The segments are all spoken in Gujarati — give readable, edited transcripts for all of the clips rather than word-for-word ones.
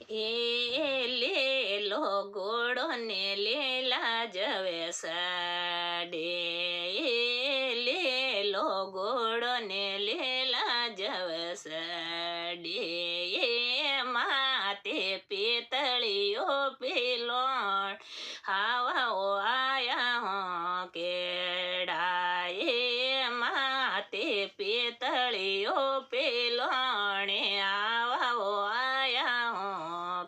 એ લેલો ઘોડો ને લેલા જવે સાડે, એ લેલો ઘોડો ને લેલા જવે સાડે, એ માતે પિતળીઓ પિલોણ હાવાઓ આયા હો કેડા, એ માતે પિતળીઓ પિલોણે આવાઓ આયા હો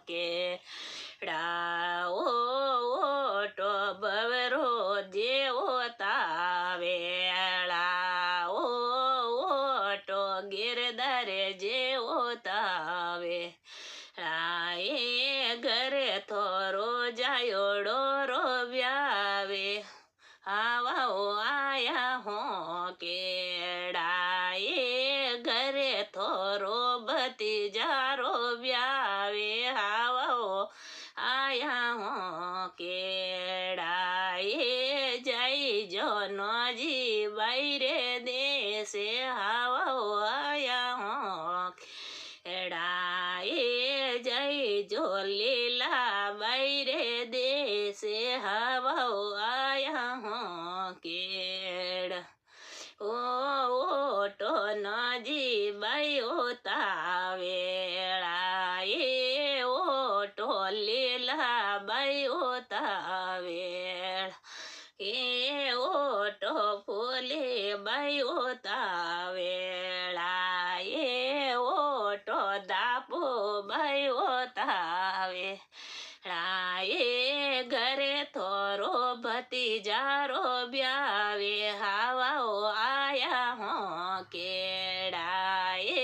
કેડા, ઓટો બવરો જેવો તાવેળા, ઓટો ગિરધારે જેવો તાવે, એ ઘરે થોરો જાયોડો રોવ્યાવે, આવાઓ આયા હો કેડા, એ ઘરે થોરો ભતીજારો વ્યાવે, આવાઓ આયા હો કેડા, એ જઈ જો નજી બૈરે દેશે, આવાઓ આયા હો કેડા, એ જઈ જો લીલા બૈરે દેશે, આવાઓ આયા હો કેડા, ઓટો નજી બાયો તાવેળા, એ ઓટો લીલા બાયો તાવેળા, એ ઓટો ફૂલે બાયો તાવેળા, એ ઓટો દાપો બાયો તાવેળા, એ ઘરે થોરો ભતીજારો બ્યાવે, હાવાઓ આયા હો કેડા, એ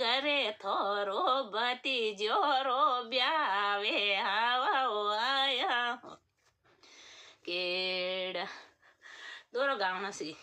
ઘરે થોરો ભતીજોરો બ્યાવે, હાવાઓ આયા હો કેડા. દોરો ગાવણા સી